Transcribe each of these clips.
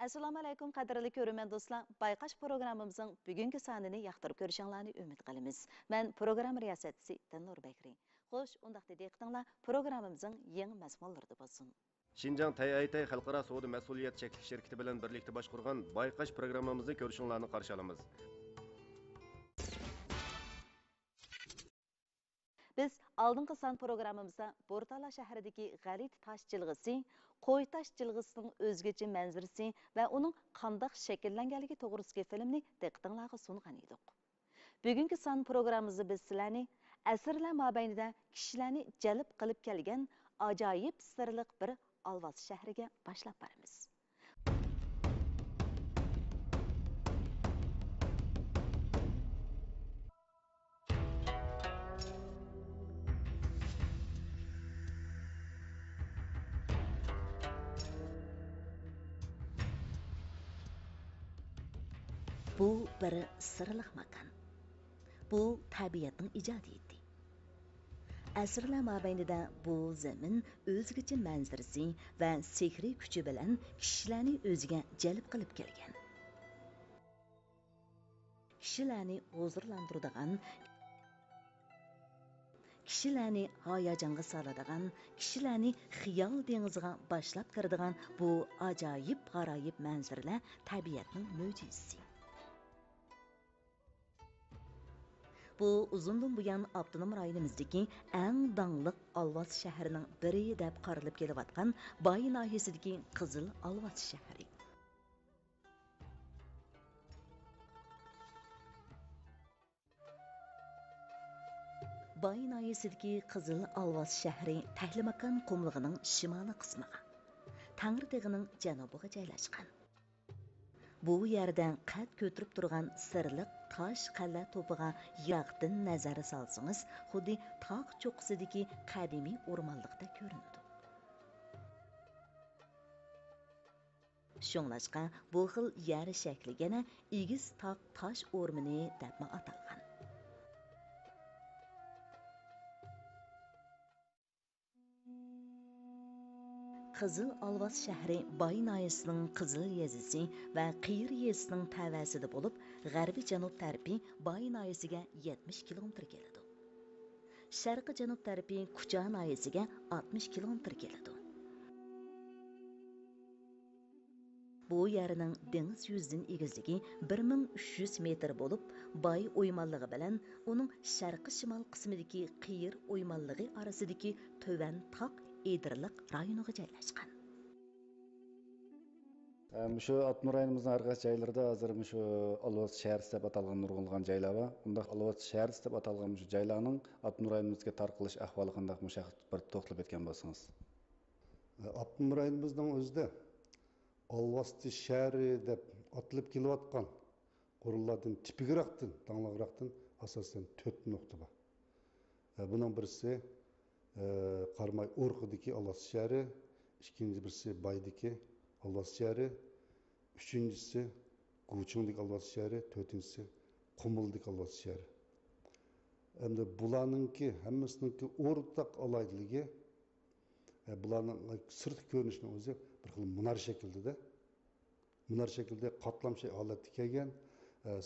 Assalamu alaykum qadrli ko'ruvchi do'stlar. Bayqash programmamizning bugungi sonini yoqtirib ko'rishingizni umid qilamiz. Men program riyosatchisi Tanur Bakri. Xo'sh, undaqda diqqatinglar programmamizning yangi mazmunlarida bo'lsin. Şinjan TAIT Xalqaro savdo mas'uliyat chekli şirkati bilan birlikda boshqargan Bayqash programmamizni ko'rishingizni qarshi olamiz. Biz aldınғы san programımızda Bortala şəhərindəki G'alit taş jilg'isi, qo'y taş jilg'isining o'zgacha manzarasi va uning qanday shakllanganligi to'g'risidagi filmni diqqatingizga sungan edik. Bugungi san programmamizda biz sizlarni asrlar mobaynida kishilarni jalb qilib kelgan ajoyib sirliq bir Alvas shahriga boshlab boramiz. Bu bir sirliq makon. Bu tabiatning ijodiyati. Asrlar mobaynida bu zamin o'zgacha manzarasi va sehriy kuchi bilan kishilarni o'ziga jalb qilib kelgan. Kishilarni huzurlantiradigan, kishilarni hayajonga soladigan, kishilarni xiyol dengiziga boshlab kiradigan bu ajoyib g'aroyib manzaralar tabiatning mo'jizasi. Bu uzundan buyon Abdunum rayonimizdagi eng dangliq Alvas shahrining biri deb qaralib kelayotgan Bay nahiyasidagi Qizil Alvas shahri. Bay nahiyasidagi Qizil Alvas shahri Tahlimakan qumlig'ining shimoliy qismiga, Tangritog'ining janubiga joylashgan. Bu yerdan qad ko'tirib turgan sirliq tosh qala to'piga yiroqdan nazar solsangiz, xuddi tog' cho'qqisidagi qadimiy o'rmonliqda ko'rinadi. Shunglashqa bu xil yer shakligina egiz tog' tosh o'rmoni deb atalgan. Qizil Alvas shahri Bay nahiyasining Qizil yezisi va Qiyir yezisining tavasida bo'lib, g'arbiy janub tarafi Bay nahiyasiga 70 kilometr keladi. Sharqiy janub tarafi Kucha nahiyasiga 60 kilometr keladi. Bu yerning dengiz yuzidan egizligi 1300 metr bo'lib, Bay o'ymonligi bilan uning sharqiy shimol qismidagi Qiyir o'ymonligi orasidagi to'van tog' Edirliq rayoniga joylashgan. Shu Atmur rayonimizning har qaysi joylarida hozir shu Alvas shahri deb atalgan nurg'unlagan joylar bor. Unda Alvas shahri deb atalgan shu joylarning Atmur rayonimizga tarqalish ahvoli qanday bir to'xtalib o'tgan bo'lsangiz. Atmur rayonimizning o'zida Alvas shahri deb atilib kelayotgan qurullardan tipigroqdan, dangliqroqdan asosan 4 nuqta bor. Buning birisi Qarmay Urqidagi Alvas shahri, ikkinchi birisi Baydagi Alvas shahri, üçüncüsü Guchungdagi Alvas shahri, to'rtinchisi Qumildagi Alvas shahri. Endi bularningki hammasiningki o'rtaq alaydiligi, bularning sirtqi ko'rinishining o'zi bir xil munar shaklida. Munar shaklda qatlamshay holatga kelgan.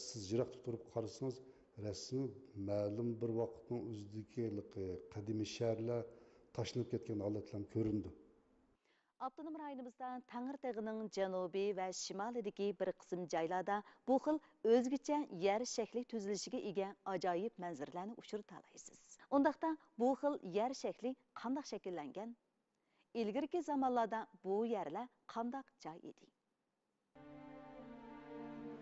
Siz yiroqda turib qarasangiz, rasmi ma'lum bir vaqtning o'zidagi qadimiy shaharlar tashlanib ketgan holatlar ko'rindi. Abdunum rayonimizda Tangritog'ining janubiy va shimolidagi bir qism joylarda bu xil o'zgacha yer shakli tuzilishiga ega ajoyib manzaralarni uchirta olasiz. Undaqda bu xil yer shakli qanday shakllangan? Ilgirki zamonlarda bu yerlar qanday joy edi?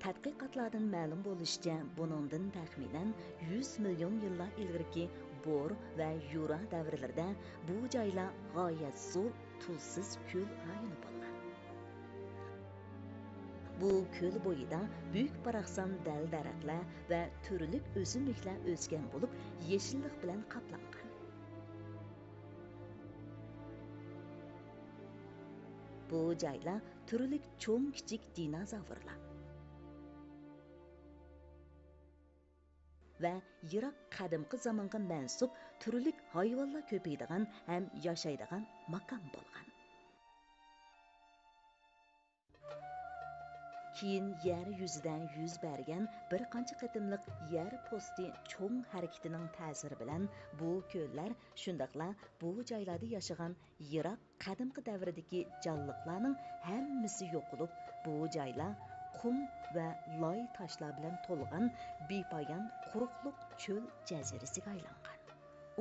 Tadqiqotlardan ma'lum bo'lishicha, buningdan taxminan 100 million yillar ilgirki Bor va Yura davrlarida bu joylar g'oyat zo'r tuzsiz ko'l rayoni bo'lgan. Bu ko'l bo'yida buyuk baraqsan dal daraxtlar va turli o'simliklar o'sgan bo'lib, yeshillik bilan qoplangan. Bu joylar turli cho'ng kichik dinozavrlar va yiroq qadimgi zamonga mansub turli hayvonlar ko'paydigan ham yashaydigan makon bo'lgan. keyin yer yuzidan yuz bergan bir qancha qitimliq yer posti cho'ng harakatining ta'siri bilan bu ko'llar shundaqla bu joylarda yashagan yiroq qadimgi davrdagi jonliqlarning hammasi yo'qolib, bu joylar qum va loy toshlar bilan to'lgan bepoyon quruqliq cho'l jazirasiga aylangan.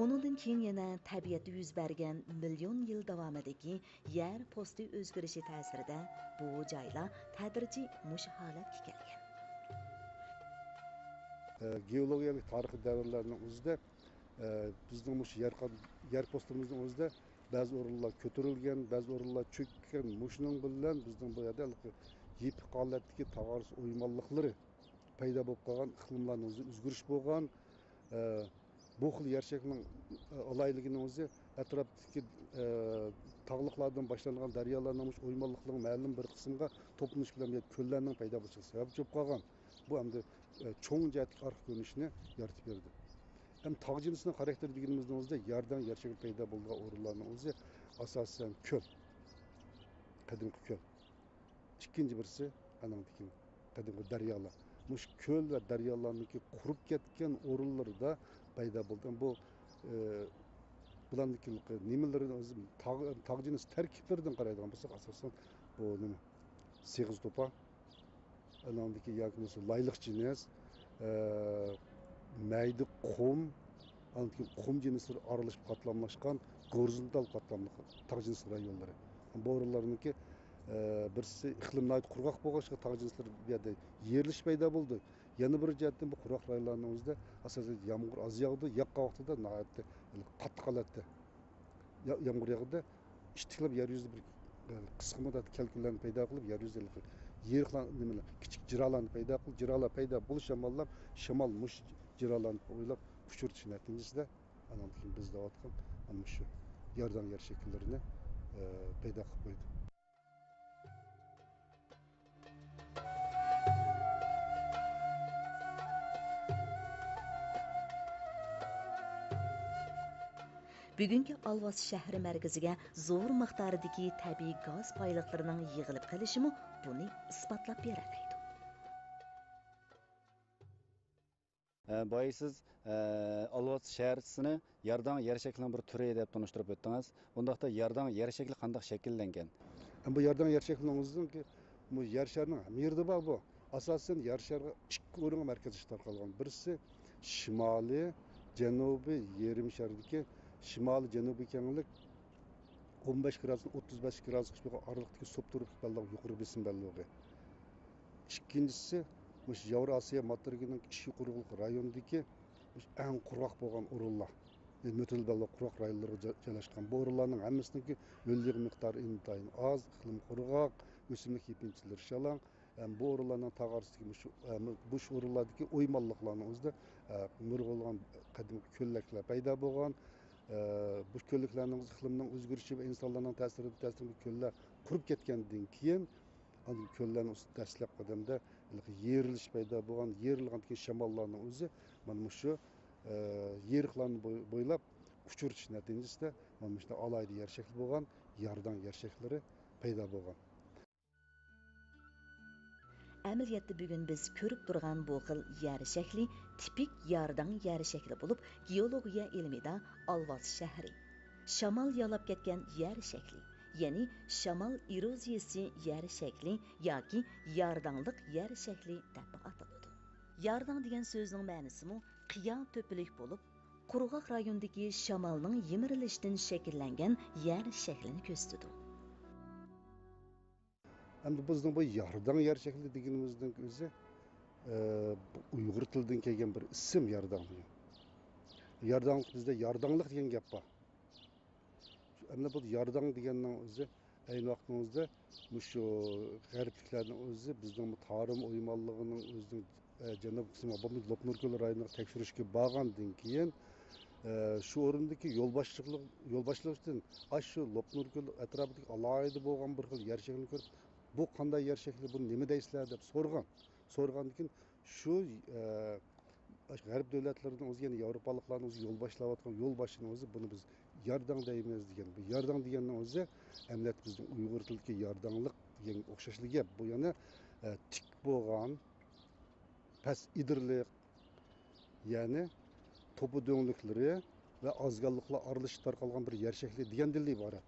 Onundan keyin yana tabiatda yuz bergan million yil davomidagi yer posti o'zgarishi ta'sirida bu joylar tadrijiy mush holatga kelgan. Geologiyalik tarixiy davrlarning o'zida bizning yer postimizning o'zida ba'zi o'rinlar ko'tarilgan, ba'zi o'rinlar cho'kkan. Mushning bilan bizning bu yerda yip holatdagi tog'orus o'ymonliqlari paydo bo'lib qolgan, iqlimlarning o'zgarish bo'lgan. Bu xil yer shaklining alayligining o'zi atrofdagi tog'liqlardan boshlangan daryolarning o'ymonliqlarning ma'lum bir qismiga to'planish bilan ko'llarning paydo bo'lishiga sabab bo'lib qolgan. Bu hamda cho'ng jihatli arx ko'rinishini yaratib berdi. Hem tog' jinsinin xarakteri deganimizning o'zida yerdan yer shakli paydo bo'lgan o'rinlarning o'zi asosan ko'l, qadimgi ko'l. Ikkinchi birisi anandagi qadimgi daryolar. Mush ko'l va daryolarniki qurib ketgan o'rinlarda paydo bo'lgan bu bularniki nimalarni o'zi tog' jins tarkiblaridan qaraydigan bo'lsak asosan bu nima seg'iz to'pa, anandagi yoki bo'lmasa layliq jins, mayda qum, qum jinslari aralashib qatlamlashgan gorizontal qatlamli tog' jins rayonlari. Bu o'rinlarniki birisi iqlimlar qurg'oq bo'lgan tog' jinslari bu yerda yerilish paydo bo'ldi. Yana bir jihatdan bu quruq rayonlarning o'zida asosan yomg'ir oz yog'di, yoqqa vaqtida nihoyatda qattiq holatda yomg'ir yog'di, ishtiqlab yer yuzida bir qisqa muddatli kalkullarni paydo qilib, yer yuzida nimalar kichik jiralarni paydo qilib, jiralar paydo bo'lish shamollab, shamol mush jiralarni o'ylab uchirtish natijasida anandagi bizda otgan ana shu yerdan yer shakllarini paydo qilib qo'ydi. Bugungi Alvos shahri markaziga zo'r miqdordagi tabiiy gaz boyliqlarining yig'ilib qolishimi buni isbotlab beradi. Boysiz Alvos shahrisini yerdan yer shaklining bir turi deb tanishtirib o'tdingiz. Bundaqda yerdan yer shakli qanday shakllangan? Bu yerdan yer shaklining o'zidan bu yer sharining yerda bor bu. Asosan yer shariga ikki o'ringa markazlashib tarqalgan. Birisi shimoliy, janubiy yarim shardagi shimoliy janubiy kenglik 15 gradusdan 35 gradusgacha bo'lgan oralikdagi subtropik belliq yuqori besim bellig'i. Ikkinchisi mush Yevrosiyo materikining ichki quruqlik rayonidagi eng quruq bo'lgan o'rinlar. Metal belliq quruq rayonlarga joylashgan. Bu o'rinlarning hammasiniki yo'llik miqdori intayin oz, iqlim quruq, o'simlik yepinchilar shalong. Bu o'rinlarning tog'orisidagi bu o'rinlardagi o'ymonliqlarning o'zida nurg'ulg'an qadimgi ko'llaklar paydo bo'lgan. Bu ko'lliklarning iqlimning o'zgarishi va insonlarning ta'sirida ko'llar qurib ketgandan keyin ko'llarning ustida dastlab qadamda yerilish paydo bo'lgan, yerilgan shamollarning o'zi mana shu yeriqlarni bo'ylab uchirtish natijasida mana shu alayda yer shakli bo'lgan, yerdan yer shaklari paydo bo'lgan. Amaliyotda bugun biz ko'rib turgan bu xil yer shakli tipik yerdan yer shakli bo'lib, geologiya ilmida Alvos shahri shamol yalab ketgan yer shakli, ya'ni shamol eroziyasi yer shakli yoki yardanliq yer shakli deb ataladi. Yardan degan so'zning ma'nosimi qiyo to'pilik bo'lib, quruq rayondagi shamolning yimirilishidan shakllangan yer shaklini ko'rsatadi. Endi bizning bu yardan yer shakli deganimizning o'zi Uyg'ur tilidan kelgan bir ism yardan. Yardan bizda yardanlik degan gap bor. Endi bu yardan deganning o'zi ayni vaqtimizda shu g'arbliklarning o'zi bizning tarim o'ymonligining o'zining janub qismi Lopnur ko'li rayonini tekshirishga borgandan keyin shu o'rindagi yo'l boshlig'idan shu Lopnur ko'li atrofidagi alohida bo'lgan bir xil yer shaklini ko'rib, bu qanday yer shakli, buni nima deysizlar deb so'rgandan keyin shu g'arb davlatlarining o'zi, ya'ni yevropaliklarning o'zi yo'l boshlayotgan yo'l boshchining o'zi buni biz yardan deymiz degan. Bu yardan deganning o'zi emniyet bizning Uyg'ur tilidagi yardanlik degan o'xshashlik gap. Bu yana tik bo'lgan, past idirlik, ya'ni to'pi do'ngliklari va ozganliklar aralashib tarqalgan bir yer shakli degandan iborat.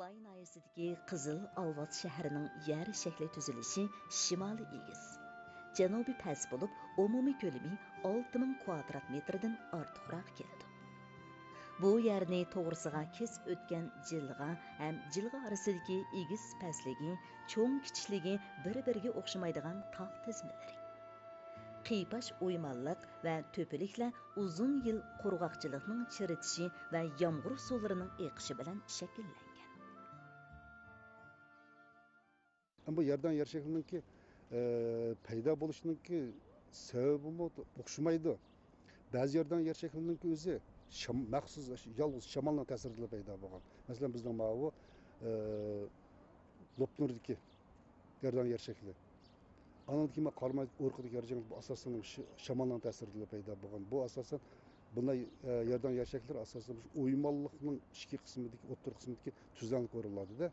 Bay nahiyasidagi Qizil Alvat shahrining yer shakli tuzilishi shimoliy egiz. Janubiy past bo'lib, umumiy ko'lami 6000 kvadrat metrdan ortiqroq keladi. Bu yerni to'g'risiga kesib o'tgan jilg'a ham jilg'a orasidagi egiz pastligi, cho'ng kichikligi bir-biriga o'xshamaydigan tog' tizmalari. Qiypash o'ymonliq va to'piliklar uzun yil qurg'oqchilikning chiritishi va yomg'ir suvlarining eqishi bilan shakllangan. Bu yerdan yer shakliniki paydo bo'lishiniki sababi o'xshamaydi. Ba'zi yerdan yer shakliniki o'zi maxsus yolg'iz shamolning ta'sirida paydo bo'lgan. Masalan, bizning bu Lopnurdagi yerdan yer shakli. Andan keyin Qarmay o'rqidagi yer shakli bu asosan shamolning ta'sirida paydo bo'lgan. Bu asosan bunday yerdan yer shaklari asosan o'ymonlikning ichki qismidagi, o'rta qismidagi tuzlanlik o'rinlarida.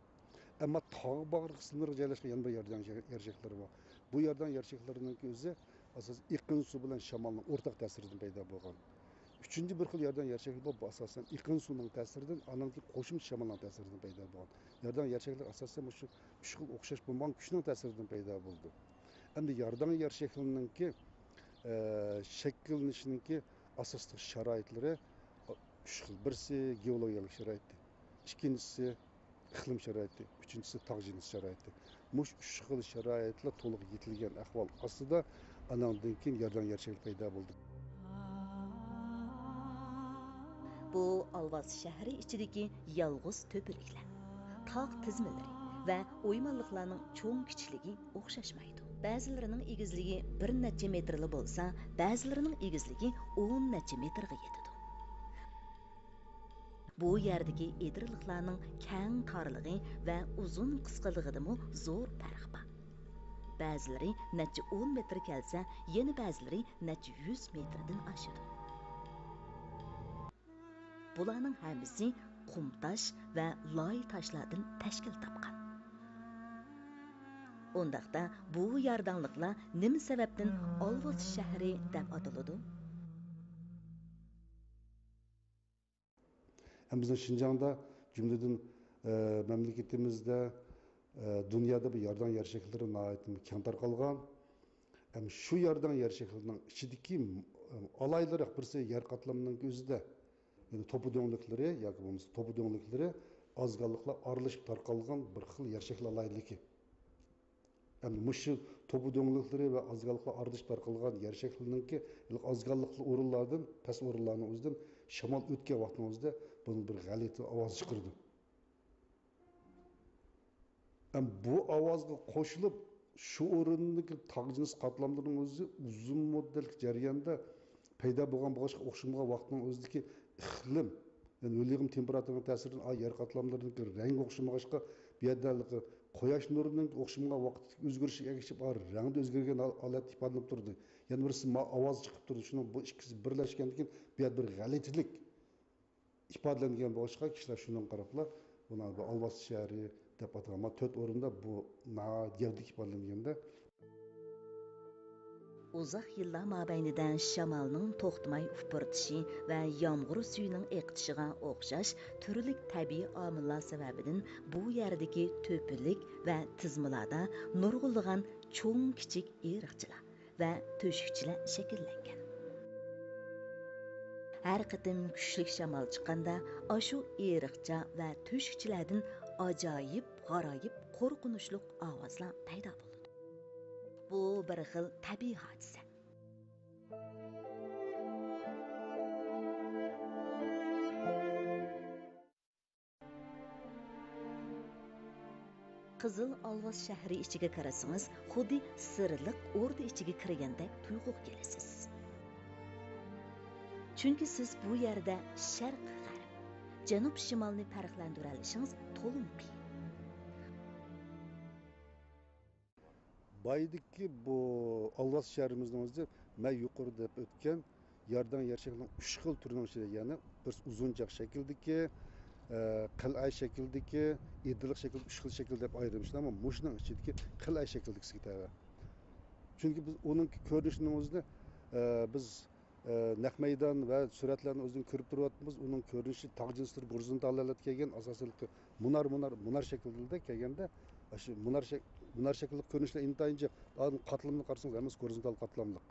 Ama tağ bağır kısımları joylashgan yana bir yerdan yer shaklari bor. Bu yerdan yer shaklarining o'zi asosan iqlim suvi bilan shamolning o'rtaq ta'siridan paydo bo'lgan. Üçüncü bir xil yerdan yer shakli bu asosan iqlim suvining ta'siridan, ananki qo'shimcha shamolning ta'siridan paydo bo'lgan. Yerdan yer shaklari asosan shu uch xil o'xshash bo'lgan kuchning ta'siridan paydo bo'ldi. Endi yerdan yer shaklininki shaklanishiniki asosli sharoitlari uch xil. Birisi geologik sharoit, ikkinchisi iqlim sharoiti, üçüncüsü tağ jins sharoiti. Mush uch xil sharoitlar to'liq yetilgan ahvol ostida anandan keyin yerdan yer shakli paydo bo'ldi. Bu Alvaz shahri ichidagi yolg'iz to'piliklar, tog' tizmalari va o'ymonliqlarning cho'ng kichikligi o'xshashmaydi. Ba'zilarining egizligi bir necha metrli bo'lsa, ba'zilarining egizligi 10 necha metrga yetadi. Bu yerdagi edirliqlarning keng torligi va uzun qisqaligidami zo'r farq bor. Ba'zilari necha 10 metr kelsa, yana ba'zilari necha 100 metrdan oshadi. Bularning hammasi qum tosh va loy toshlardan tashkil topgan. Ondaqda bu yardanlıqlar nima sababdan Alvaz shahri deb ataladi? Hem bizim Şinjan'da cümleden memleketimizde dünyada bir yerdan yer şekilleri nahayetinde keng tarqalgan. Hem şu yerdan yer şekillerinin içindeki alayları birisi yer katlamının özüde. Yani topu döngülükleri, yoki bo'lmasa topu döngülükleri azganlıkla aralashib tarqalgan bir xil yer şekli alayliki. Hem şu topu döngülükleri ve azganlıkla aralashib tarqalgan yer şeklininki azganlıklı o'rinlardan, past o'rinlarning o'zidan shamol o'tgan vaqtning o'zida bunun bir g'alati ovoz chiqardi. Bu ovozga qo'shilib shu o'rindagi tog' jins qatlamlarning o'zi uzun muddatli jarayonda paydo bo'lgan boshqa o'xshamagan vaqtning o'zidagi iqlim, ya'ni o'lim temperaturaning ta'siridan yer qatlamlarining rangi o'xshamag'achqa bu yerdagi quyosh nurining o'xshamagan vaqt o'zgarishiga ergashib rangda o'zgargan holat ifodalanib turdi. Yana birisi ovoz chiqib turdi. Shuning bu ikkisi birlashgandan keyin bu yer bir g'alatilik ifodalangan boshqa kishilar shundan qarablar buni Alvaz shahri deb atalgan. 4 o'rinda bu gavdik ifodalanganda Uzoq yillar mobaynidan shamolning to'xtamay ufurtishi va yomg'ir suyining eqitishiga o'xshash turli tabiiy omillar sababidan bu yerdagi to'pilik va tizmalarda nurg'unlagan cho'ng kichik eriqchilar va to'shikchilar shakllangan. Har qatim kuchli shamol chiqqanda, ashu eriqcha va to'shikchilardan ajoyib, g'aroyib, qo'rqinchli ovozlar paydo bo'ladi. Bu bir xil tabiiy hodisa. Qizil Alvaz shahri ichiga kirasangiz, xuddi sirliq o'rda ichiga kirgandek tuyg'u kelasiz. Chunki siz bu yerda sharq-g'arb, janub-shimolni farqlantira olishingiz to'liq qiyin. Baydaki bu Alvaz şehrimizin özü ben yukarıda ötken yerdan yer şeklinin 3 xil türünün içinde yani bir uzunchaq shakldagi, qil'a shakldagi, idiliq shakl, uch xil shakl deb ayirishdi, ammo mushning ichidagi qil'a shakldagisiga tava. Chunki biz uning ko'rinishini o'zida biz naq maydon va suratlarni o'zidan ko'rib turyapmiz. Uning ko'rinishi tog' jinslar gorizontallarga kelgan, asosan munar shaklida kelganda, shu munar shaklli ko'rinishlar intayincha qatlamni qarasangiz hammasi gorizontal qatlamliq.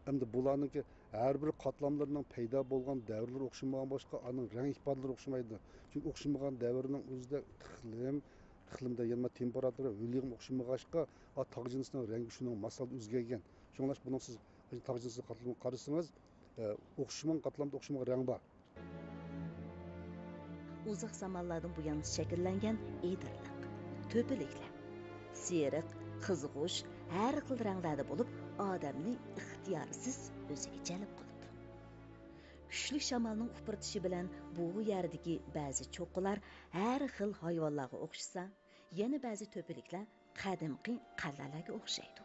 Hamda bularningki har bir qatlamlarning paydo bo'lgan davrlar o'xshamagan boshqa, uning rang ifodalari o'xshamaydi. Chunki o'xshamagan davrning o'zida iqlimda yana temperatura, o'ligim o'xshamag'achqa, tog' jinsining rangi shuning masalda o'zgargan. Shuningdek, buning siz tog' jinsi qatlamini qarasangiz, o'xshamagan qatlamda o'xshamagan rang bor. Uzoq zamonlardan buyon shakllangan edirliq, to'piliklar, seriq, qizg'ush, har xil ranglarda bo'lib, odamni ixtiyorsiz o'ziga jalb qildi. Kuchli shamolning upurtishi bilan bu yerdagi ba'zi cho'qqilar har xil hayvonlarga o'xshasa, yana ba'zi to'piliklar qadimgi qal'alarga o'xshaydi.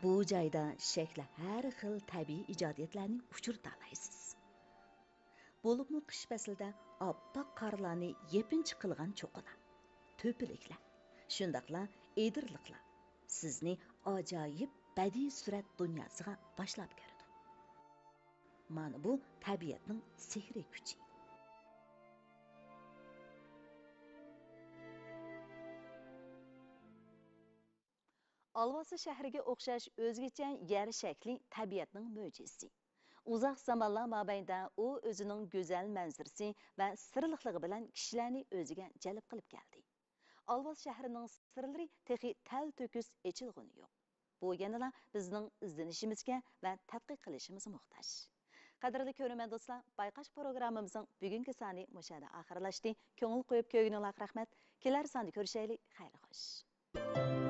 Bu joyda shakli har xil tabiiy ijodiyatlarning uchur talaysiz. Bo'libmi qish faslida oppoq qorlarni yepinchi qilgan cho'qqilar, to'piliklar, shundaqla edirliqlar sizni ajoyib badiiy surat dunyosiga boshlab kirdi. Mana bu tabiatning sehriy kuchi. Alvası shahriga o'xshash o'zgacha yer shakli tabiatning mo'jizasi. Uzoq zamonlar mobaynida u o'zining go'zal manzarasi va sirliqligi bilan kishilarni o'ziga jalb qilib keldi. Alvas shahrining sirlari texi tal to'kis echilg'uni yo'q. Bu yanada bizning izlanishimizga va tadqiq qilishimiz muhtoj. Qadrli ko'ruvchi do'stlar, bayqash programmamizning bugungi soni mushada oxirlashdi. Ko'ngil qo'yib ko'rganingizga rahmat. Kelar sonda ko'rishaylik. Xayr xo'sh.